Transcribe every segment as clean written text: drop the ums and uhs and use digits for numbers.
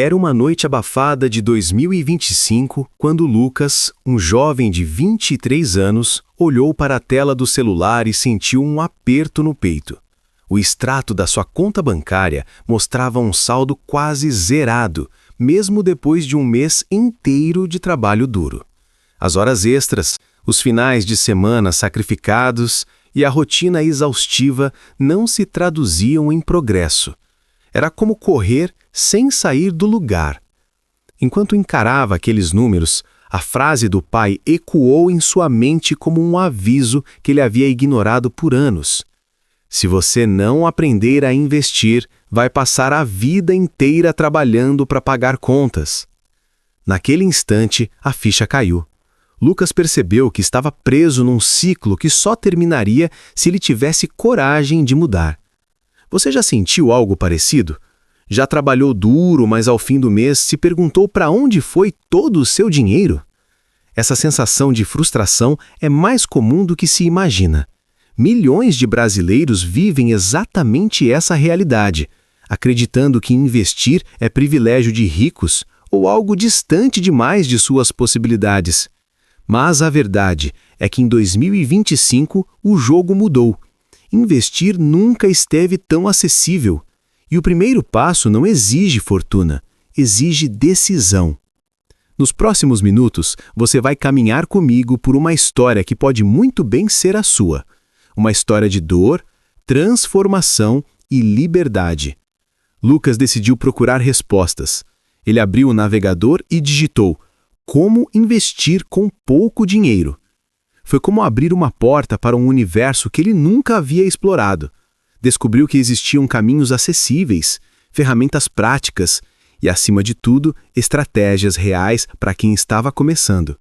Era uma noite abafada de 2025 quando Lucas, um jovem de 23 anos, olhou para a tela do celular e sentiu um aperto no peito. O extrato da sua conta bancária mostrava um saldo quase zerado, mesmo depois de um mês inteiro de trabalho duro. As horas extras, os finais de semana sacrificados e a rotina exaustiva não se traduziam em progresso. Era como correr sem sair do lugar. Enquanto encarava aqueles números, a frase do pai ecoou em sua mente como um aviso que ele havia ignorado por anos. Se você não aprender a investir, vai passar a vida inteira trabalhando para pagar contas. Naquele instante, a ficha caiu. Lucas percebeu que estava preso num ciclo que só terminaria se ele tivesse coragem de mudar. Você já sentiu algo parecido? Já trabalhou duro, mas ao fim do mês se perguntou para onde foi todo o seu dinheiro? Essa sensação de frustração é mais comum do que se imagina. Milhões de brasileiros vivem exatamente essa realidade, acreditando que investir é privilégio de ricos ou algo distante demais de suas possibilidades. Mas a verdade é que em 2025 o jogo mudou. Investir nunca esteve tão acessível. E o primeiro passo não exige fortuna, exige decisão. Nos próximos minutos, você vai caminhar comigo por uma história que pode muito bem ser a sua. Uma história de dor, transformação e liberdade. Lucas decidiu procurar respostas. Ele abriu o navegador e digitou "Como investir com pouco dinheiro". Foi como abrir uma porta para um universo que ele nunca havia explorado. Descobriu que existiam caminhos acessíveis, ferramentas práticas e, acima de tudo, estratégias reais para quem estava começando.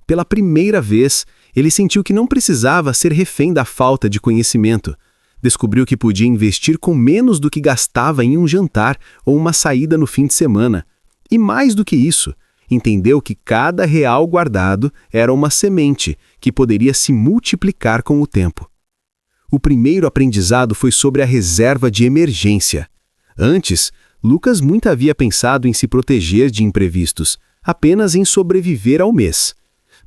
Pela primeira vez, ele sentiu que não precisava ser refém da falta de conhecimento. Descobriu que podia investir com menos do que gastava em um jantar ou uma saída no fim de semana. E mais do que isso, entendeu que cada real guardado era uma semente que poderia se multiplicar com o tempo. O primeiro aprendizado foi sobre a reserva de emergência. Antes, Lucas muito havia pensado em se proteger de imprevistos, apenas em sobreviver ao mês.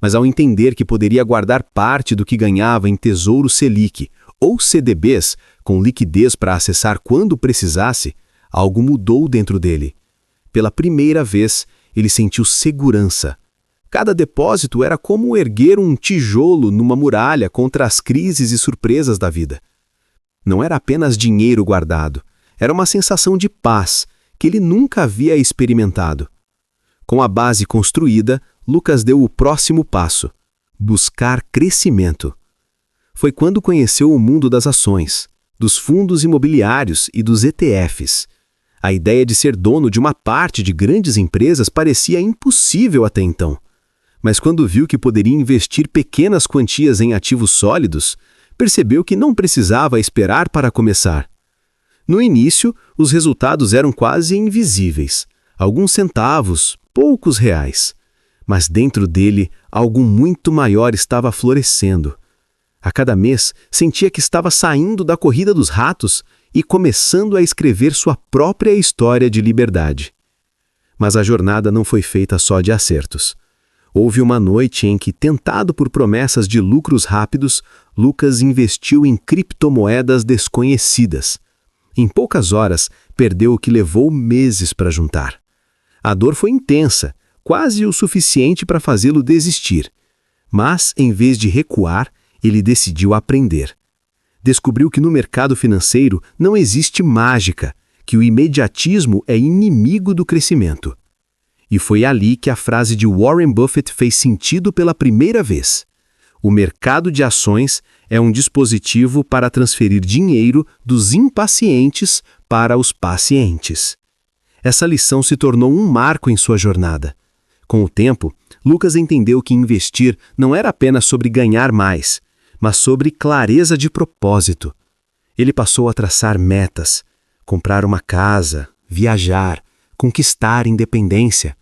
Mas ao entender que poderia guardar parte do que ganhava em Tesouro Selic ou CDBs, com liquidez para acessar quando precisasse, algo mudou dentro dele. Pela primeira vez, ele sentiu segurança. Cada depósito era como erguer um tijolo numa muralha contra as crises e surpresas da vida. Não era apenas dinheiro guardado, era uma sensação de paz que ele nunca havia experimentado. Com a base construída, Lucas deu o próximo passo: buscar crescimento. Foi quando conheceu o mundo das ações, dos fundos imobiliários e dos ETFs. A ideia de ser dono de uma parte de grandes empresas parecia impossível até então. Mas quando viu que poderia investir pequenas quantias em ativos sólidos, percebeu que não precisava esperar para começar. No início, os resultados eram quase invisíveis. Alguns centavos, poucos reais. Mas dentro dele, algo muito maior estava florescendo. A cada mês, sentia que estava saindo da corrida dos ratos e começando a escrever sua própria história de liberdade. Mas a jornada não foi feita só de acertos. Houve uma noite em que, tentado por promessas de lucros rápidos, Lucas investiu em criptomoedas desconhecidas. Em poucas horas, perdeu o que levou meses para juntar. A dor foi intensa, quase o suficiente para fazê-lo desistir. Mas, em vez de recuar, ele decidiu aprender. Descobriu que no mercado financeiro não existe mágica, que o imediatismo é inimigo do crescimento. E foi ali que a frase de Warren Buffett fez sentido pela primeira vez. O mercado de ações é um dispositivo para transferir dinheiro dos impacientes para os pacientes. Essa lição se tornou um marco em sua jornada. Com o tempo, Lucas entendeu que investir não era apenas sobre ganhar mais, mas sobre clareza de propósito. Ele passou a traçar metas, comprar uma casa, viajar, conquistar independência.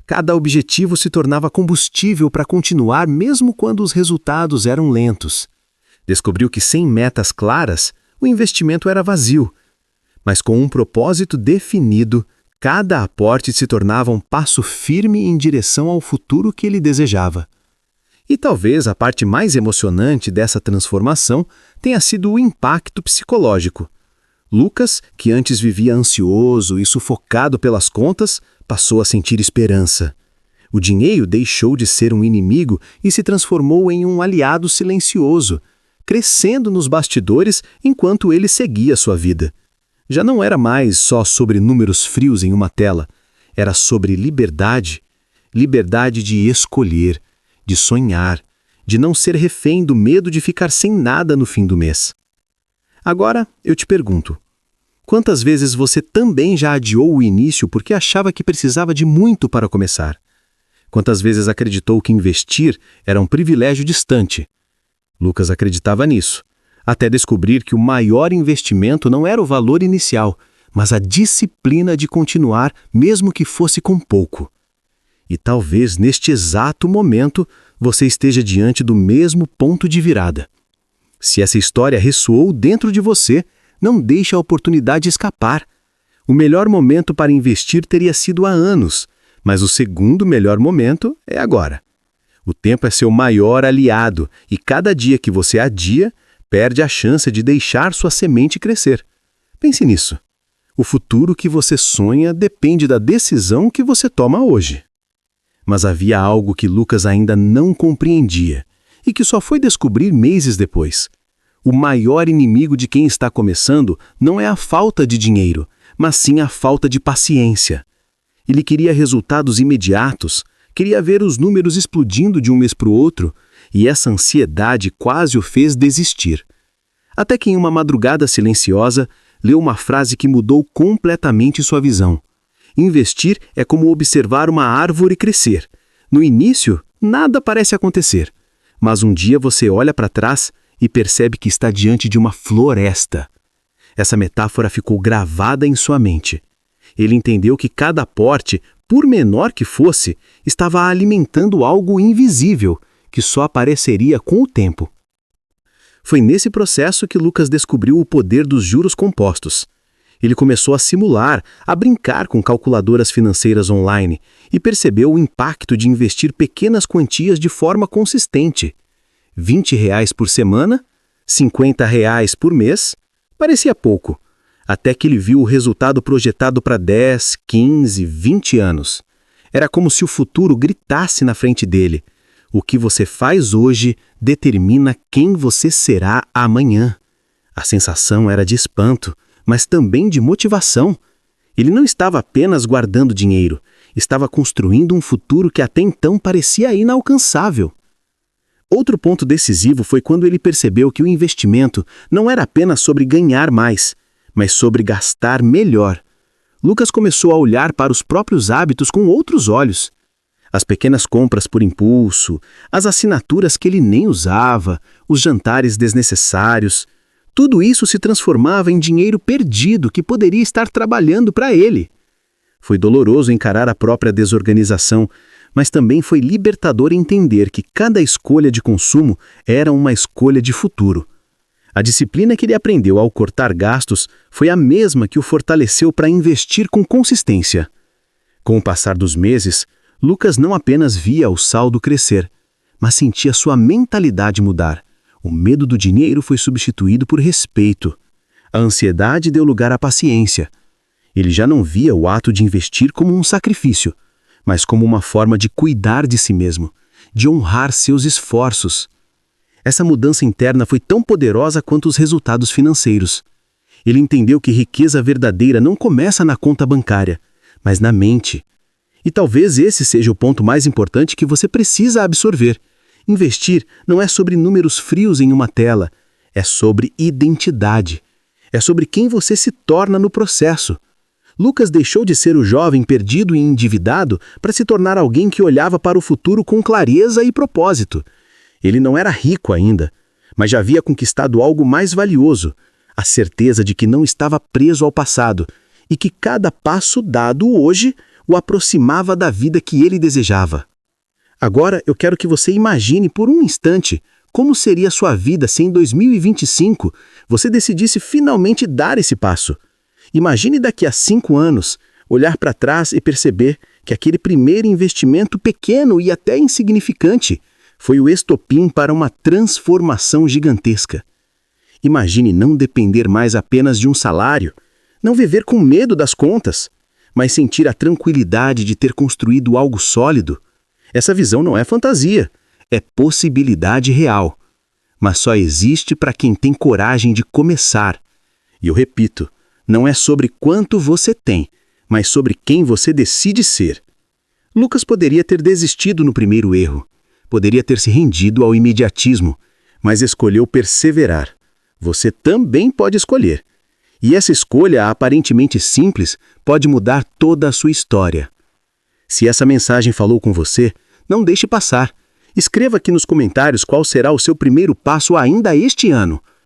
Cada objetivo se tornava combustível para continuar mesmo quando os resultados eram lentos. Descobriu que sem metas claras, o investimento era vazio. Mas com um propósito definido, Cada aporte se tornava um passo firme em direção ao futuro que ele desejava. E talvez a parte mais emocionante dessa transformação tenha sido o impacto psicológico. Lucas, que antes vivia ansioso e sufocado pelas contas, passou a sentir esperança. O dinheiro deixou de ser um inimigo e se transformou em um aliado silencioso, crescendo nos bastidores enquanto ele seguia sua vida. Já não era mais só sobre números frios em uma tela, era sobre liberdade. Liberdade de escolher, de sonhar, de não ser refém do medo de ficar sem nada no fim do mês. Agora, eu te pergunto, quantas vezes você também já adiou o início porque achava que precisava de muito para começar? Quantas vezes acreditou que investir era um privilégio distante? Lucas acreditava nisso, até descobrir que o maior investimento não era o valor inicial, mas a disciplina de continuar, mesmo que fosse com pouco. E talvez neste exato momento você esteja diante do mesmo ponto de virada. Se essa história ressoou dentro de você, não deixe a oportunidade escapar. O melhor momento para investir teria sido há anos, mas o segundo melhor momento é agora. O tempo é seu maior aliado e cada dia que você adia, perde a chance de deixar sua semente crescer. Pense nisso. O futuro que você sonha depende da decisão que você toma hoje. Mas havia algo que Lucas ainda não compreendia e que só foi descobrir meses depois. O maior inimigo de quem está começando não é a falta de dinheiro, mas sim a falta de paciência. Ele queria resultados imediatos, queria ver os números explodindo de um mês para o outro, e essa ansiedade quase o fez desistir. Até que em uma madrugada silenciosa, leu uma frase que mudou completamente sua visão. Investir é como observar uma árvore crescer. No início, nada parece acontecer, mas um dia você olha para trás e percebe que está diante de uma floresta. Essa metáfora ficou gravada em sua mente. Ele entendeu que cada aporte, por menor que fosse, estava alimentando algo invisível, que só apareceria com o tempo. Foi nesse processo que Lucas descobriu o poder dos juros compostos. Ele começou a simular, a brincar com calculadoras financeiras online e percebeu o impacto de investir pequenas quantias de forma consistente. R$ 20 por semana, R$ 50 por mês, parecia pouco, até que ele viu o resultado projetado para 10, 15, 20 anos. Era como se o futuro gritasse na frente dele. O que você faz hoje determina quem você será amanhã. A sensação era de espanto, mas também de motivação. Ele não estava apenas guardando dinheiro, estava construindo um futuro que até então parecia inalcançável. Outro ponto decisivo foi quando ele percebeu que o investimento não era apenas sobre ganhar mais, mas sobre gastar melhor. Lucas começou a olhar para os próprios hábitos com outros olhos. As pequenas compras por impulso, as assinaturas que ele nem usava, os jantares desnecessários, tudo isso se transformava em dinheiro perdido que poderia estar trabalhando para ele. Foi doloroso encarar a própria desorganização, mas também foi libertador entender que cada escolha de consumo era uma escolha de futuro. A disciplina que ele aprendeu ao cortar gastos foi a mesma que o fortaleceu para investir com consistência. Com o passar dos meses, Lucas não apenas via o saldo crescer, mas sentia sua mentalidade mudar. O medo do dinheiro foi substituído por respeito. A ansiedade deu lugar à paciência. Ele já não via o ato de investir como um sacrifício, mas como uma forma de cuidar de si mesmo, de honrar seus esforços. Essa mudança interna foi tão poderosa quanto os resultados financeiros. Ele entendeu que riqueza verdadeira não começa na conta bancária, mas na mente. E talvez esse seja o ponto mais importante que você precisa absorver. Investir não é sobre números frios em uma tela, é sobre identidade. É sobre quem você se torna no processo. Lucas deixou de ser o jovem perdido e endividado para se tornar alguém que olhava para o futuro com clareza e propósito. Ele não era rico ainda, mas já havia conquistado algo mais valioso, a certeza de que não estava preso ao passado e que cada passo dado hoje o aproximava da vida que ele desejava. Agora eu quero que você imagine por um instante como seria sua vida se em 2025 você decidisse finalmente dar esse passo. Imagine daqui a 5 anos, Olhar para trás e perceber que aquele primeiro investimento pequeno e até insignificante foi o estopim para uma transformação gigantesca. Imagine não depender mais apenas de um salário, não viver com medo das contas, mas sentir a tranquilidade de ter construído algo sólido. Essa visão não é fantasia, é possibilidade real. Mas só existe para quem tem coragem de começar. E eu repito, não é sobre quanto você tem, mas sobre quem você decide ser. Lucas poderia ter desistido no primeiro erro, poderia ter se rendido ao imediatismo, mas escolheu perseverar. Você também pode escolher. E essa escolha aparentemente simples pode mudar toda a sua história. Se essa mensagem falou com você, não deixe passar. Escreva aqui nos comentários qual será o seu primeiro passo ainda este ano.